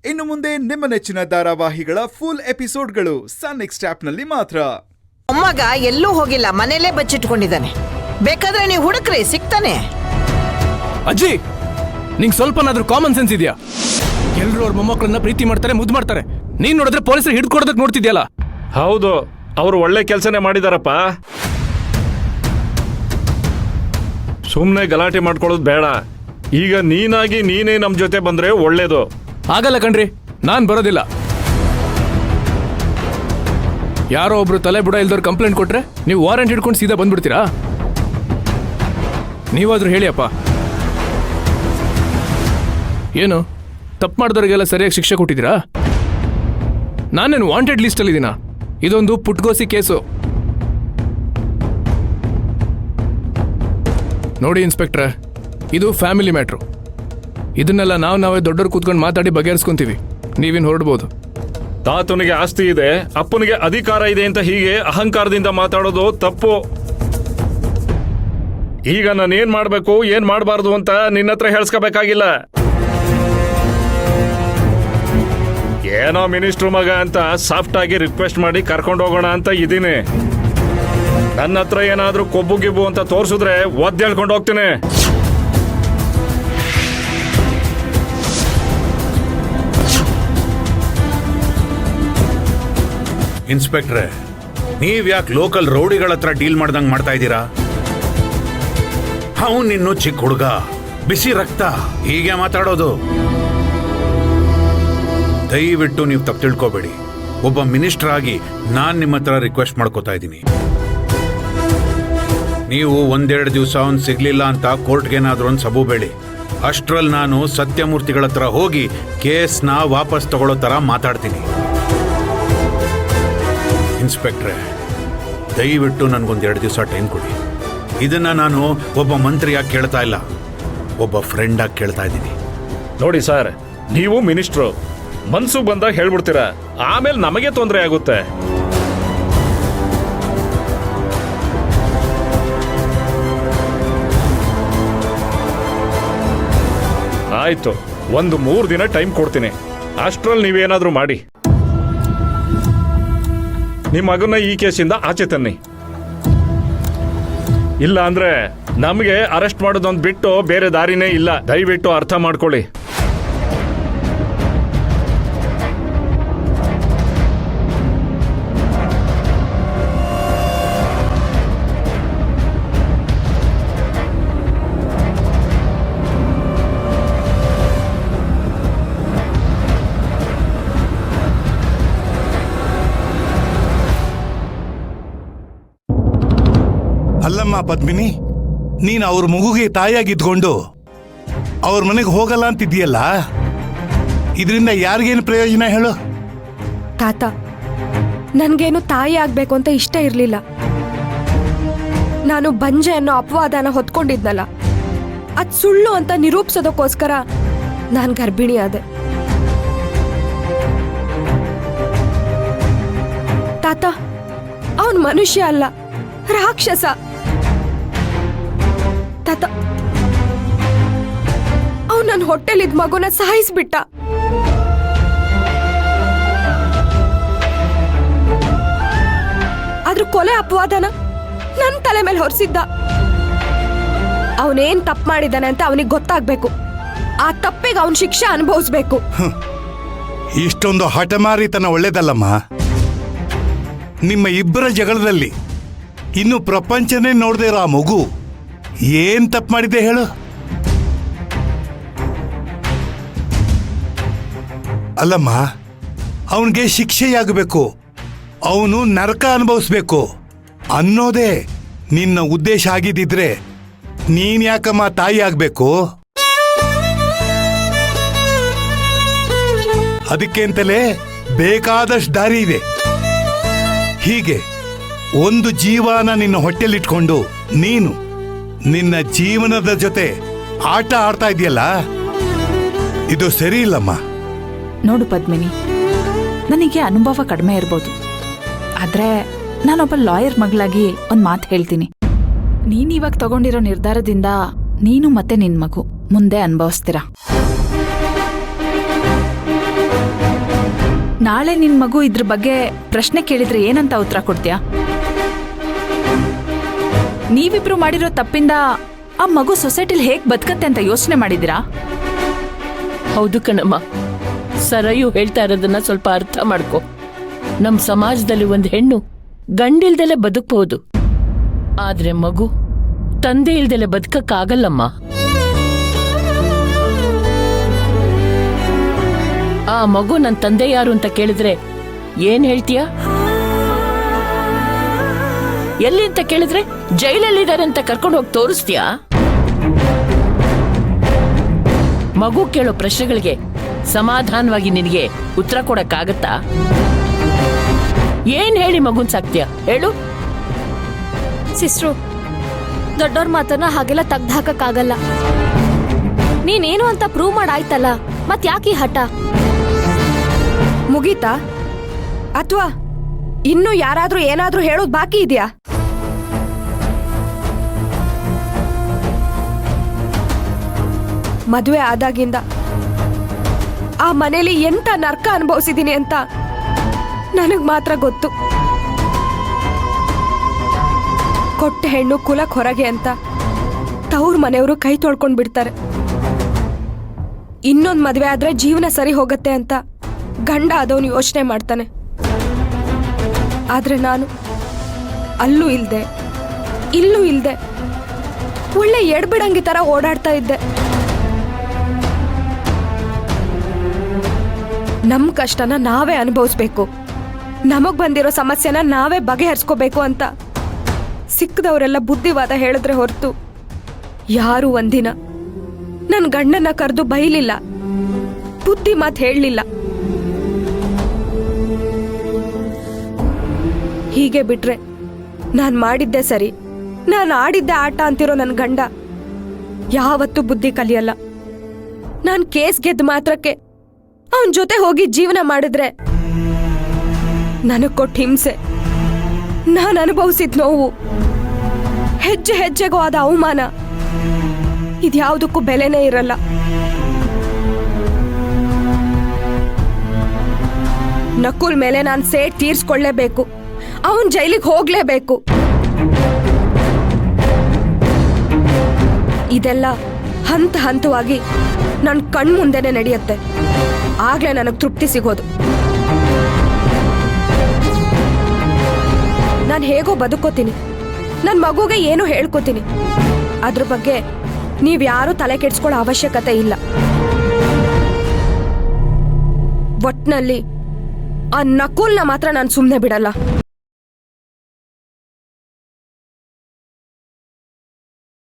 ಇನ್ನು ಮುಂದೆ ನಿಮ್ಮ ನೆಚ್ಚಿನ ಧಾರಾವಾಹಿಗಳ ಫುಲ್ ಎಪಿಸೋಡ್ಗಳು ಸನ್ ನೆಕ್ಸ್ಟ್ ಆಪ್ನಲ್ಲಿ ಮಾತ್ರ. ಅಮ್ಮಗ ಎಲ್ಲೂ ಹೋಗಿಲ್ಲ, ಮನೇಲೇ ಬಚ್ಚಿಟ್ಕೊಂಡಿದ್ದಾನೆ. ಬೇಕಾದ್ರೆ ನೀವು ಹುಡುಕ್ರಿ, ಸಿಗ್ತಾನೆ. ಅಜ್ಜಿ, ನಿಂಗೆ ಸ್ವಲ್ಪನಾದ್ರೂ ಕಾಮನ್ ಸೆನ್ಸ್ ಇದೆಯಾ? ಎಲ್ರು ಅವ್ರ ಮೊಮ್ಮಕ್ಕಳನ್ನ ಪ್ರೀತಿ ಮಾಡ್ತಾರೆ, ಮುದ್ದು ಮಾಡ್ತಾರೆ. ನೀನ್ ನೋಡಿದ್ರೆ ಪೊಲೀಸರು ಹಿಡ್ಕೊಡೋದಕ್ಕೆ ನೋಡ್ತಿದ್ಯಲ್ಲ. ಹೌದು, ಅವರು ಒಳ್ಳೆ ಕೆಲಸನೇ ಮಾಡಿದಾರಪ್ಪ. ಸುಮ್ಮನೆ ಗಲಾಟೆ ಮಾಡ್ಕೊಳ್ಳೋದು ಬೇಡ. ಈಗ ನೀನಾಗಿ ನೀನೇ ನಮ್ಮ ಜೊತೆ ಬಂದ್ರೆ ಒಳ್ಳೇದು. ಆಗಲ್ಲ ಕಣ್ರಿ, ನಾನ್ ಬರೋದಿಲ್ಲ. ಯಾರೋ ಒಬ್ರು ತಲೆ ಬುಡ ಇಲ್ದವ್ರು ಕಂಪ್ಲೇಂಟ್ ಕೊಟ್ರೆ ನೀವು ವಾರೆಂಟ್ ಹಿಡ್ಕೊಂಡು ಸೀದಾ ಬಂದ್ಬಿಡ್ತೀರಾ? ನೀವಾದ್ರೂ ಹೇಳಿ ಅಪ್ಪ. ಏನು ತಪ್ಪು ಮಾಡಿದವ್ರಿಗೆಲ್ಲ ಸರಿಯಾಗಿ ಶಿಕ್ಷೆ ಕೊಟ್ಟಿದ್ದೀರಾ? ನಾನೇನು ವಾಂಟೆಡ್ ಲಿಸ್ಟಲ್ಲಿದ್ದೀನಾ? ಇದೊಂದು ಪುಟ್ಗೋಸಿ ಕೇಸು. ನೋಡಿ ಇನ್ಸ್ಪೆಕ್ಟ್ರೆ, ಇದು ಫ್ಯಾಮಿಲಿ ಮ್ಯಾಟ್ರು. ಇದನ್ನೆಲ್ಲ ನಾವೇ ದೊಡ್ಡವ್ರು ಕೂತ್ಕೊಂಡು ಮಾತಾಡಿ ಬಗೆಹರಿಸ್ಕೊಂತೀವಿ. ನೀವಿನ್ ಹೊರಡ್ಬೋದು. ತಾತನಿಗೆ ಆಸ್ತಿ ಇದೆ, ಅಪ್ಪನಿಗೆ ಅಧಿಕಾರ ಇದೆ ಅಂತ ಹೀಗೆ ಅಹಂಕಾರದಿಂದ ಮಾತಾಡೋದು ತಪ್ಪು. ಈಗ ನಾನು ಏನ್ ಮಾಡ್ಬೇಕು, ಏನ್ ಮಾಡಬಾರ್ದು ಅಂತ ನಿನ್ನ ಹತ್ರ ಹೇಳ್ಸ್ಕೋಬೇಕಾಗಿಲ್ಲ. ಏನೋ ಮಿನಿಸ್ಟ್ರು ಮಗ ಅಂತ ಸಾಫ್ಟ್ ಆಗಿ ರಿಕ್ವೆಸ್ಟ್ ಮಾಡಿ ಕರ್ಕೊಂಡು ಹೋಗೋಣ ಅಂತ ಇದ್ದೀನಿ. ನನ್ನ ಹತ್ರ ಏನಾದ್ರೂ ಕೊಬ್ಬು ಗಿಬ್ಬು ಅಂತ ತೋರಿಸಿದ್ರೆ ಒದ್ದು ಹೇಳ್ಕೊಂಡು ಹೋಗ್ತೀನಿ. ಇನ್ಸ್ಪೆಕ್ಟ್ರೆ, ನೀವ್ಯಾಕೆ ಲೋಕಲ್ ರೌಡಿಗಳ ಹತ್ರ ಡೀಲ್ ಮಾಡ್ದಂಗ್ ಮಾಡ್ತಾ ಇದ್ದೀರಾ? ಅವನಿನ್ನು ಚಿಕ್ಕ ಹುಡುಗ, ಬಿಸಿ ರಕ್ತ, ಹೀಗೆ ಮಾತಾಡೋದು. ದಯವಿಟ್ಟು ನೀವು ತಪ್ಪು ತಿಳ್ಕೋಬೇಡಿ. ಒಬ್ಬ ಮಿನಿಸ್ಟರ್ ಆಗಿ ನಾನು ನಿಮ್ಮ ಹತ್ರ ರಿಕ್ವೆಸ್ಟ್ ಮಾಡ್ಕೋತಾ ಇದ್ದೀನಿ. ನೀವು ಒಂದೆರಡು ದಿವಸ ಅವ್ನು ಸಿಗ್ಲಿಲ್ಲ ಅಂತ ಕೋರ್ಟ್ಗೇನಾದ್ರೂ ಒಂದು ಸಬು ಬೇಡಿ. ಅಷ್ಟ್ರಲ್ಲಿ ನಾನು ಸತ್ಯಮೂರ್ತಿಗಳ ಹತ್ರ ಹೋಗಿ ಕೇಸ್ನ ವಾಪಸ್ ತಗೊಳ್ಳೋ ಥರ ಮಾತಾಡ್ತೀನಿ. ಇನ್ಸ್ಪೆಕ್ಟ್ರೆ, ದಯವಿಟ್ಟು ನನಗೊಂದೆರಡು ದಿವಸ ಟೈಮ್ ಕೊಡಿ. ಇದನ್ನ ನಾನು ಒಬ್ಬ ಮಂತ್ರಿಯಾಗಿ ಕೇಳ್ತಾ ಇಲ್ಲ, ಒಬ್ಬ ಫ್ರೆಂಡಾಗಿ ಕೇಳ್ತಾ ಇದ್ದೀನಿ. ನೋಡಿ ಸರ್, ನೀವು ಮಿನಿಸ್ಟ್ರು, ಮನ್ಸು ಬಂದಾಗ ಹೇಳ್ಬಿಡ್ತೀರಾ, ಆಮೇಲೆ ನಮಗೆ ತೊಂದರೆ ಆಗುತ್ತೆ. ಆಯ್ತು, ಒಂದು 3 ದಿನ ಟೈಮ್ ಕೊಡ್ತೀನಿ. ಅಷ್ಟ್ರಲ್ಲಿ ನೀವೇನಾದ್ರೂ ಮಾಡಿ ನಿಮ್ಮ ಮಗನ ಈ ಕೇಸಿಂದ ಆಚೆ ತನ್ನಿ. ಇಲ್ಲ ಅಂದ್ರೆ ನಮಗೆ ಅರೆಸ್ಟ್ ಮಾಡೋದೊಂದು ಬಿಟ್ಟು ಬೇರೆ ದಾರಿನೇ ಇಲ್ಲ. ದಯವಿಟ್ಟು ಅರ್ಥ ಮಾಡ್ಕೊಳ್ಳಿ. ಅಲ್ಲಮ್ಮ ಪದ್ಮಿನಿ, ನೀನು ಅವ್ರ ಮಗುಗೆ ತಾಯಿಯಾಗಿದ್ಕೊಂಡು ಅವ್ರ ಮನೆಗೆ ಹೋಗಲ್ಲ ಅಂತಿದ್ಯಲ್ಲ, ಇದರಿಂದ ಯಾರಿಗೇನು ಪ್ರಯೋಜನ ಹೇಳು? ತಾತ, ನನ್ಗೇನು ತಾಯಿ ಆಗ್ಬೇಕು ಅಂತ ಇಷ್ಟ ಇರ್ಲಿಲ್ಲ. ನಾನು ಬಂಜೆ ಅನ್ನೋ ಅಪವಾದನ ಹೊತ್ಕೊಂಡಿದ್ನಲ್ಲ, ಅದ್ ಸುಳ್ಳು ಅಂತ ನಿರೂಪಿಸೋದಕ್ಕೋಸ್ಕರ ನಾನು ಗರ್ಭಿಣಿ ಆದೆ. ತಾತ, ಅವನ್ ಮನುಷ್ಯ ಅಲ್ಲ, ರಾಕ್ಷಸ. ತಾತ, ಅವನು ನನ್ನ ಹೊಟ್ಟೆಲಿದ್ದ ಮಗುನ ಸಾಯಿಸ್ಬಿಟ್ಟ. ಆದ್ರೂ ಕೊಲೆ ಅಪವಾದನ ನನ್ನ ತಲೆ ಮೇಲೆ ಹೊರಿಸಿದ್ದ. ಅವನೇನ್ ತಪ್ಪು ಮಾಡಿದಾನೆ ಅಂತ ಅವನಿಗೆ ಗೊತ್ತಾಗ್ಬೇಕು. ಆ ತಪ್ಪಿಗೆ ಅವನ್ ಶಿಕ್ಷೆ ಅನುಭವಿಸ್ಬೇಕು. ಇಷ್ಟೊಂದು ಹಠಮಾರಿತನ ಒಳ್ಳೇದಲ್ಲಮ್ಮ. ನಿಮ್ಮ ಇಬ್ಬರ ಜಗಳದಲ್ಲಿ ಇನ್ನು ಪ್ರಪಂಚನೇ ನೋಡದೇ ಇರೋ ಆ ಮಗು ಏನ್ ತಪ್ಪು ಮಾಡಿದೆ ಹೇಳು? ಅಲ್ಲಮ್ಮ, ಅವನಿಗೆ ಶಿಕ್ಷೆಯಾಗಬೇಕು, ಅವನು ನರಕ ಅನುಭವಿಸ್ಬೇಕು ಅನ್ನೋದೇ ನಿನ್ನ ಉದ್ದೇಶ ಆಗಿದ್ದಿದ್ರೆ ನೀನ್ ಯಾಕಮ್ಮ ತಾಯಿ ಆಗ್ಬೇಕು? ಅದಕ್ಕೆಂತಲೇ ಬೇಕಾದಷ್ಟು ದಾರಿ ಇದೆ. ಹೀಗೆ ಒಂದು ಜೀವನ ನಿನ್ನ ಹೊಟ್ಟೆಲಿಟ್ಕೊಂಡು ನೀನು ನಿನ್ನ ಜೀವನದ ಜೊತೆ ಆಟ ಆಡ್ತಾ ಇದೆಯಲ್ಲ, ಇದು ಸರಿ ಇಲ್ಲಮ್ಮ. ನೋಡು ಪದ್ಮಿನಿ, ನನಗೆ ಅನುಭವ ಕಡಿಮೆ ಇರ್ಬೋದು, ಆದ್ರೆ ನಾನೊಬ್ಬ ಲಾಯರ್ ಮಗಳಾಗಿ ಒಂದ್ ಮಾತು ಹೇಳ್ತೀನಿ. ನೀನಿವಾಗ ತಗೊಂಡಿರೋ ನಿರ್ಧಾರದಿಂದ ನೀನು ಮತ್ತೆ ನಿನ್ ಮಗು ಮುಂದೆ ಅನುಭವಿಸ್ತೀರಾ. ನಾಳೆ ನಿನ್ ಮಗು ಇದ್ರ ಬಗ್ಗೆ ಪ್ರಶ್ನೆ ಕೇಳಿದ್ರೆ ಏನಂತ ಉತ್ತರ ಕೊಡ್ತೀಯಾ? ನೀವಿಬ್ರು ಮಾಡಿರೋ ತಪ್ಪಿಂದ ಆ ಮಗು ಸೊಸೈಟಿಲಿ ಹೇಗ್ ಬದುಕತ್ತೆ ಅಂತ ಯೋಚನೆ ಮಾಡಿದಿರಾ? ಹೌದು ಕಣಮ್ಮ, ಸರಯು ಹೇಳ್ತಾ ಇರೋದನ್ನ ಸ್ವಲ್ಪ ಅರ್ಥ ಮಾಡ್ಕೊ. ನಮ್ ಸಮಾಜದಲ್ಲಿ ಒಂದು ಹೆಣ್ಣು ಗಂಡಿಲ್ದಲೆ ಬದುಕಬಹುದು, ಆದ್ರೆ ಮಗು ತಂದೆ ಇಲ್ದಲೆ ಬದುಕಕ್ಕಾಗಲ್ಲಮ್ಮ. ಆ ಮಗು ನನ್ ತಂದೆ ಯಾರು ಅಂತ ಕೇಳಿದ್ರೆ ಏನ್ ಹೇಳ್ತೀಯ? ಎಲ್ಲಿ ಅಂತ ಕೇಳಿದ್ರೆ ಜೈಲಲ್ಲಿದ್ದಾರೆ ಅಂತ ಕರ್ಕೊಂಡು ಹೋಗಿ ತೋರಿಸ್ತೀಯಾ? ಮಗು ಕೇಳೋ ಪ್ರಶ್ನೆಗಳಿಗೆ ಸಮಾಧಾನವಾಗಿ ನಿನಗೆ ಉತ್ತರ ಕೊಡಕ್ಕಾಗತ್ತಾ? ಏನ್ ಹೇಳಿ ಮಗುನ್ ಸಾಕ್ತೀಯ ಹೇಳು? ಸಿಸ್ಟ್ರು, ದೊಡ್ಡವ್ರ ಮಾತನ್ನ ಹಾಗೆಲ್ಲ ತೆಗ್ದು ಹಾಕಕ್ಕಾಗಲ್ಲ. ನೀನೇನು ಅಂತ ಪ್ರೂವ್ ಮಾಡಾಯ್ತಲ್ಲ, ಮತ್ ಯಾಕೆ ಹಠ? ಮುಗೀತಾ? ಅಥವಾ ಇನ್ನು ಯಾರಾದ್ರೂ ಏನಾದ್ರೂ ಹೇಳೋದ್ ಬಾಕಿ ಇದೆಯಾ? ಮದುವೆ ಆದಾಗಿಂದ ಆ ಮನೇಲಿ ಎಂತ ನರ್ಕ ಅನುಭವಿಸಿದೀನಿ ಅಂತ ನನಗ್ ಮಾತ್ರ ಗೊತ್ತು. ಕೊಟ್ಟ ಹೆಣ್ಣು ಕುಲಕ್ ಹೊರಗೆ ಅಂತ ತವ್ರ ಮನೆಯವರು ಕೈ ತೊಳ್ಕೊಂಡ್ ಬಿಡ್ತಾರೆ. ಇನ್ನೊಂದ್ ಮದ್ವೆ ಆದ್ರೆ ಜೀವನ ಸರಿ ಹೋಗತ್ತೆ ಅಂತ ಗಂಡ ಆದವನು ಯೋಚನೆ ಮಾಡ್ತಾನೆ. ಆದ್ರೆ ನಾನು ಅಲ್ಲೂ ಇಲ್ದೆ ಇಲ್ಲೂ ಇಲ್ದೆ ಒಳ್ಳೆ ಎಡ್ಬಿಡಂಗಿ ತರ ಓಡಾಡ್ತಾ ಇದ್ದೆ. ನಮ್ ಕಷ್ಟನ ನಾವೇ ಅನುಭವಿಸ್ಬೇಕು, ನಮಗ್ ಬಂದಿರೋ ಸಮಸ್ಯೆನ ನಾವೇ ಬಗೆಹರಿಸ್ಕೋಬೇಕು ಅಂತ ಸಿಕ್ಕದವರೆಲ್ಲ ಬುದ್ಧಿವಾದ ಹೇಳಿದ್ರೆ ಹೊರತು ಯಾರು ಒಂದಿನ ನನ್ ಗಂಡನ್ನ ಕರೆದು ಬೈಲಿಲ್ಲ, ಬುದ್ಧಿ ಮಾತು ಹೇಳಲಿಲ್ಲ. ಹೀಗೆ ಬಿಟ್ರೆ ನಾನ್ ಮಾಡಿದ್ದೆ ಸರಿ, ನಾನು ಆಡಿದ್ದೆ ಆಟ ಅಂತಿರೋ ನನ್ ಗಂಡ ಯಾವತ್ತೂ ಬುದ್ಧಿ ಕಲಿಯಲ್ಲ. ನಾನ್ ಕೇಸ್ ಗೆದ್ದ ಮಾತ್ರಕ್ಕೆ ಅವನ್ ಜೊತೆ ಹೋಗಿ ಜೀವನ ಮಾಡಿದ್ರೆ ನನಗ್ ಕೊಟ್ಟ ಹಿಂಸೆ, ನಾನು ಅನುಭವಿಸಿದ ನೋವು, ಹೆಜ್ಜೆ ಹೆಜ್ಜೆಗೂ ಆದ ಅವಮಾನ, ಇದ್ಯಾವುದಕ್ಕೂ ಬೆಲೆನೇ ಇರಲ್ಲ. ನಕುಲ್ ಮೇಲೆ ನಾನು ಸೇಟ್ ತೀರ್ಸ್ಕೊಳ್ಳೇಬೇಕು, ಅವನ್ ಜೈಲಿಗೆ ಹೋಗ್ಲೇಬೇಕು. ಇದೆಲ್ಲ ಹಂತ ಹಂತವಾಗಿ ನನ್ನ ಕಣ್ಮುಂದೆನೆ ನಡೆಯುತ್ತೆ. ಆಗ್ಲೇ ನನಗೆ ತೃಪ್ತಿ ಸಿಗೋದು. ನಾನು ಹೇಗೋ ಬದುಕೋತೀನಿ, ನನ್ನ ಮಗುಗೆ ಏನೋ ಹೇಳ್ಕೊತೀನಿ. ಅದ್ರ ಬಗ್ಗೆ ನೀವ್ಯಾರೂ ತಲೆ ಕೆಡ್ಸ್ಕೊಳ್ಳೋ ಅವಶ್ಯಕತೆ ಇಲ್ಲ. ಒಟ್ನಲ್ಲಿ ಆ ನಕುಲ್ನ ಮಾತ್ರ ನಾನು ಸುಮ್ಮನೆ ಬಿಡಲ್ಲ.